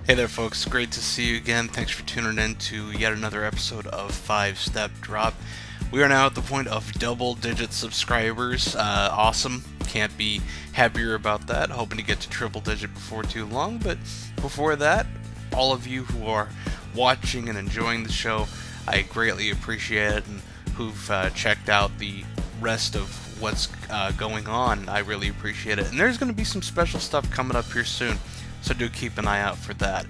Hey there folks, great to see you again. Thanks for tuning in to yet another episode of 5-Step Drop. We are now at the point of double-digit subscribers. Awesome. Can't be happier about that. Hoping to get to triple-digit before too long, but before that, all of you who are watching and enjoying the show, I greatly appreciate it, and who've checked out the rest of what's going on, I really appreciate it. And there's going to be some special stuff coming up here soon, so do keep an eye out for that.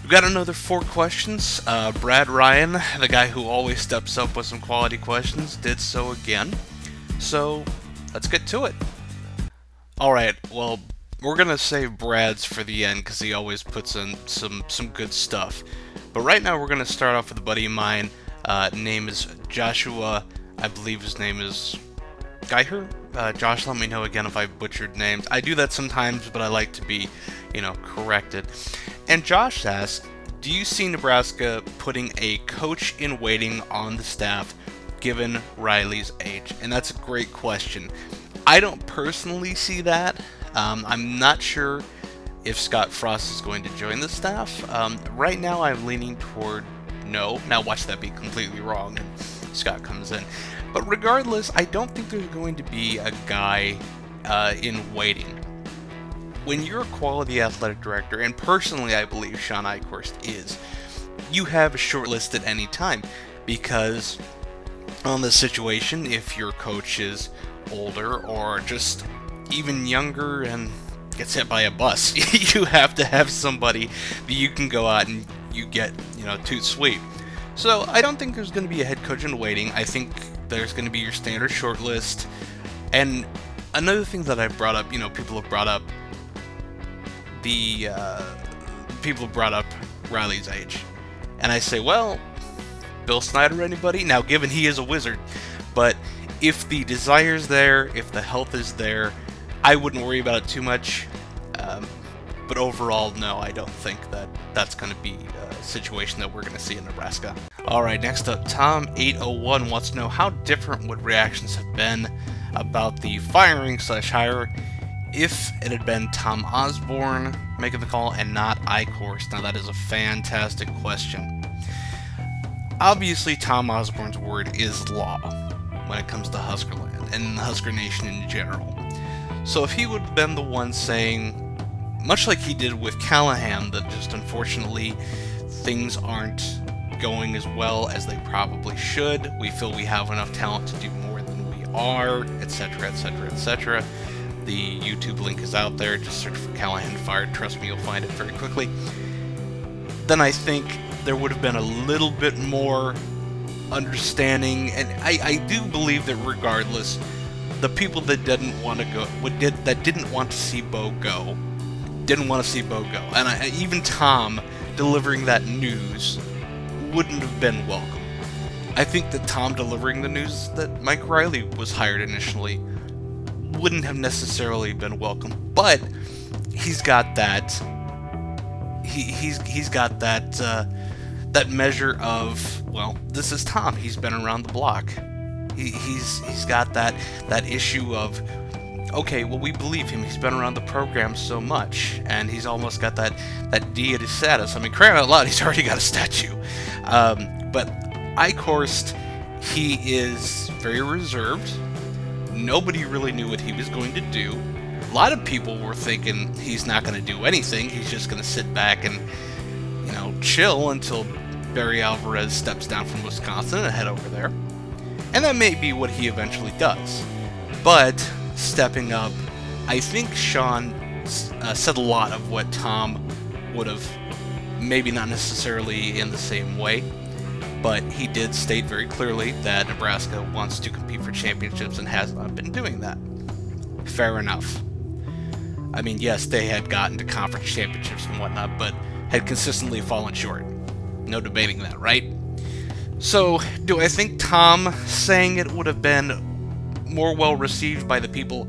We've got another 4 questions. Brad Ryan, the guy who always steps up with some quality questions, did so again. So let's get to it. Alright, well, we're going to save Brad's for the end because he always puts in some good stuff. But right now we're going to start off with a buddy of mine. Name is Joshua. I believe his name is Geiher. Josh, let me know again if I butchered names. I do that sometimes, but I like to be, corrected. And Josh asked, do you see Nebraska putting a coach in waiting on the staff given Riley's age? And that's a great question. I don't personally see that. I'm not sure if Scott Frost is going to join the staff. Right now I'm leaning toward no. Now watch that be completely wrong and Scott comes in. But regardless, I don't think there's going to be a guy in waiting. When you're a quality athletic director, and personally I believe Sean Eichorst is, you have a short list at any time, because on this situation, if your coach is older or just even younger and gets hit by a bus, you have to have somebody that you can go out and you get, toot sweet. So I don't think there's going to be a head coach in waiting. I think there's going to be your standard short list. And another thing that I've brought up, people have brought up Riley's age. And I say, well, Bill Snyder, anybody? Now, given he is a wizard, but if the desire's there, if the health is there, I wouldn't worry about it too much. But overall, no, I don't think that that's going to be a situation that we're going to see in Nebraska. Alright, next up, Tom801 wants to know how different would reactions have been about the firing/hire if it had been Tom Osborne making the call and not Eichorst. Now that is a fantastic question. Obviously, Tom Osborne's word is law when it comes to Huskerland and the Husker Nation in general. So if he would have been the one saying, much like he did with Callahan, that just unfortunately things aren't going as well as they probably should, we feel we have enough talent to do more than we are, etc., etc., etc. The YouTube link is out there, just search for Callahan fired, trust me, you'll find it very quickly. Then I think there would have been a little bit more understanding, and I do believe that regardless, the people that didn't want to go, that didn't want to see Bo go, didn't want to see Bo go. And even Tom delivering that news wouldn't have been welcome. I think that Tom delivering the news that Mike Riley was hired initially wouldn't have necessarily been welcome. But he's got that. He's got that that measure of, well, this is Tom. He's been around the block. He's got that issue of, okay, well, we believe him. He's been around the program so much, and he's almost got that deity status. I mean, crying out loud, he's already got a statue. But Eichorst, he is very reserved. Nobody really knew what he was going to do. A lot of people were thinking he's not going to do anything. He's just going to sit back and, chill until Barry Alvarez steps down from Wisconsin and head over there. And that may be what he eventually does. But stepping up, I think Sean said a lot of what Tom would have, maybe not necessarily in the same way, but he did state very clearly that Nebraska wants to compete for championships and has not been doing that. Fair enough. I mean, yes, they had gotten to conference championships and whatnot, but had consistently fallen short. No debating that, right? So, do I think Tom saying it would have been more well received by the people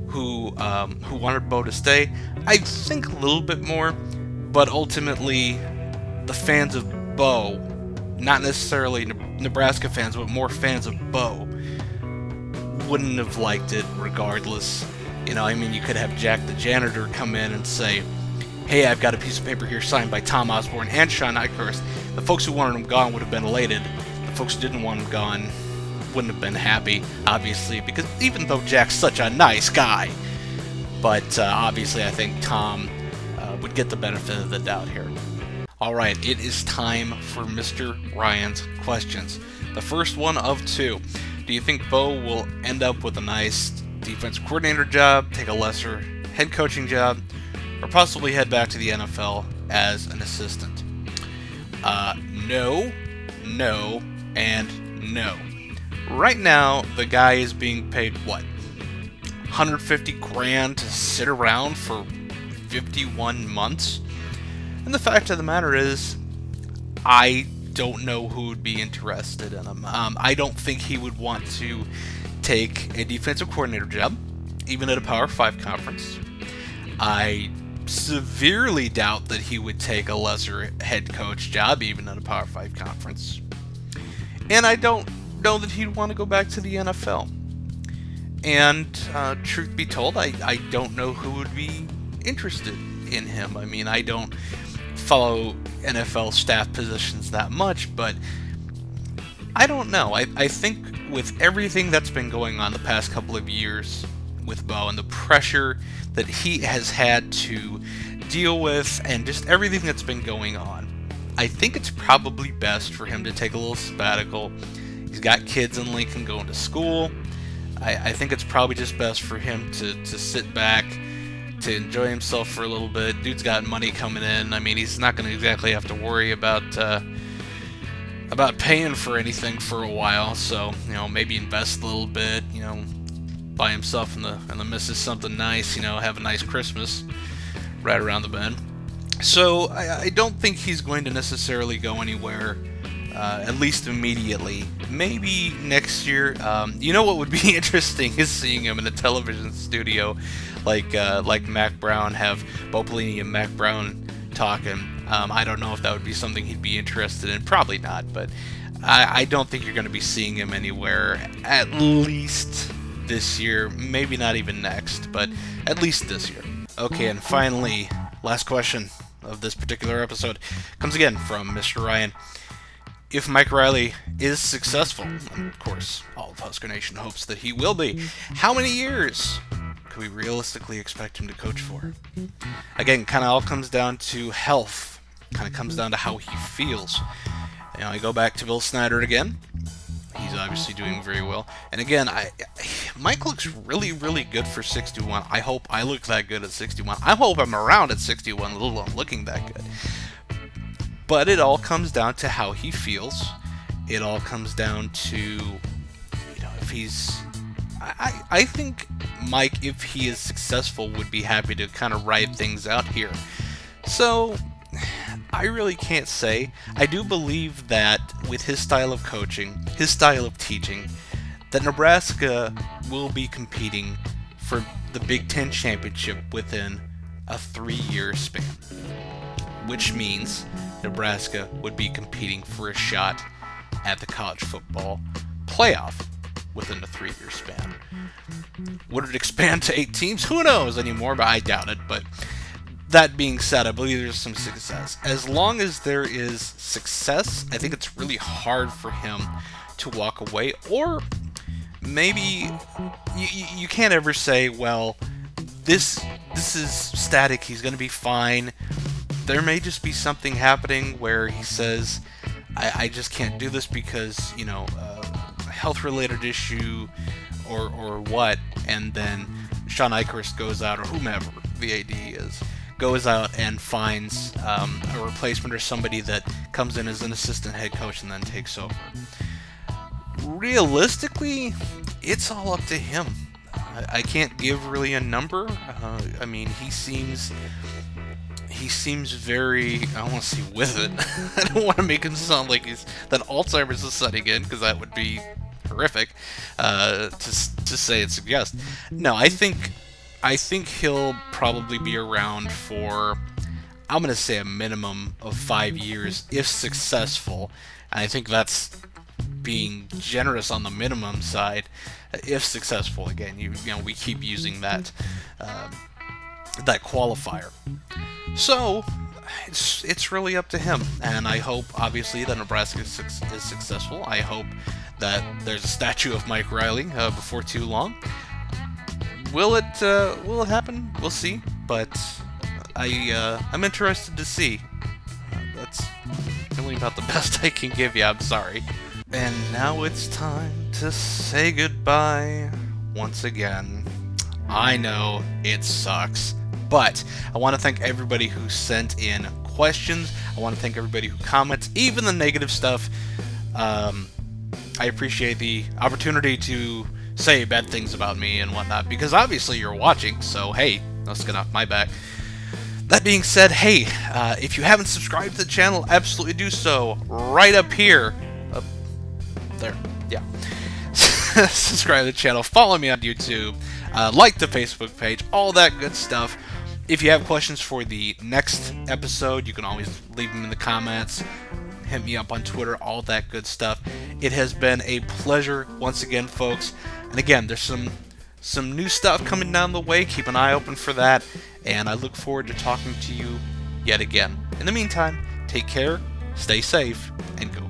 who wanted Bo to stay? I think a little bit more, but ultimately, the fans of Bo, not necessarily Nebraska fans, but more fans of Bo, wouldn't have liked it regardless. You know, I mean, you could have Jack the janitor come in and say, hey, I've got a piece of paper here signed by Tom Osborne and Sean Eichorst. The folks who wanted him gone would have been elated. The folks who didn't want him gone wouldn't have been happy, obviously, because even though Jack's such a nice guy, but obviously I think Tom would get the benefit of the doubt here. Alright, it is time for Mr. Ryan's questions. The first one of two. Do you think Bo will end up with a nice defensive coordinator job, take a lesser head coaching job, or possibly head back to the NFL as an assistant? No, no, and no. Right now, the guy is being paid, what, 150 grand to sit around for 51 months? And the fact of the matter is, I don't know who would be interested in him. I don't think he would want to take a defensive coordinator job, even at a Power 5 conference. I severely doubt that he would take a lesser head coach job, even at a Power 5 conference. And I don't know that he'd want to go back to the NFL. And truth be told, I don't know who would be interested in him. I mean, I don't follow NFL staff positions that much, but I don't know. I think with everything that's been going on the past couple of years with Bo and the pressure that he has had to deal with and just everything that's been going on, I think it's probably best for him to take a little sabbatical. He's got kids in Lincoln going to school. I think it's probably just best for him to sit back, to enjoy himself for a little bit. Dude's got money coming in. I mean, he's not going to exactly have to worry about paying for anything for a while. So, you know, maybe invest a little bit. You know, buy himself and the missus something nice. You know, have a nice Christmas right around the bend. So I don't think he's going to necessarily go anywhere, at least immediately. Maybe next year. You know what would be interesting is seeing him in a television studio like Mac Brown, have Bo Pelini and Mac Brown talking. I don't know if that would be something he'd be interested in. Probably not, but I don't think you're going to be seeing him anywhere, at least this year. Maybe not even next, but at least this year. Okay, and finally, last question of this particular episode comes again from Mr. Ryan. If Mike Riley is successful, and of course all of Husker Nation hopes that he will be, how many years could we realistically expect him to coach for? Again, kind of all comes down to health. Kind of comes down to how he feels. You know, I go back to Bill Snyder again. He's obviously doing very well. And again, Mike looks really, really good for 61. I hope I look that good at 61. I hope I'm around at 61, let alone looking that good. But it all comes down to how he feels. It all comes down to, you know, if he's... I think Mike, if he is successful, would be happy to kind of ride things out here. So, I really can't say. I do believe that with his style of coaching, his style of teaching, that Nebraska will be competing for the Big Ten championship within a 3-year span. Which means Nebraska would be competing for a shot at the college football playoff within a 3-year span. Would it expand to 8 teams? Who knows anymore, but I doubt it. But that being said, I believe there's some success. As long as there is success, I think it's really hard for him to walk away. Or maybe you can't ever say, well, this is static, he's going to be fine. There may just be something happening where he says, I just can't do this because, you know, a health-related issue or what, and then Sean Eichorst goes out, or whomever the AD is, goes out and finds a replacement or somebody that comes in as an assistant head coach and then takes over. Realistically, it's all up to him. I can't give really a number. I mean, he seems very, I don't want to say with it. I don't want to make him sound like that Alzheimer's is setting in, because that would be horrific to say and suggest. No, I think he'll probably be around for, I'm going to say, a minimum of 5 years if successful. And I think that's being generous on the minimum side. If successful, again, you know, we keep using that that qualifier. So it's really up to him, and I hope, obviously, that Nebraska is successful. I hope that there's a statue of Mike Riley before too long. Will it happen? We'll see. But I'm interested to see. That's really about the best I can give you. I'm sorry. And now it's time to say goodbye once again. I know it sucks, but I want to thank everybody who sent in questions. I want to thank everybody who comments, even the negative stuff. I appreciate the opportunity to say bad things about me and whatnot, because obviously you're watching, so hey, let's get off my back. That being said, hey, if you haven't subscribed to the channel, absolutely do so right up here. Up there, yeah. Subscribe to the channel, follow me on YouTube, like the Facebook page, all that good stuff. If you have questions for the next episode, you can always leave them in the comments. Hit me up on Twitter, all that good stuff. It has been a pleasure once again, folks. And again, there's some new stuff coming down the way. Keep an eye open for that. And I look forward to talking to you yet again. In the meantime, take care, stay safe, and go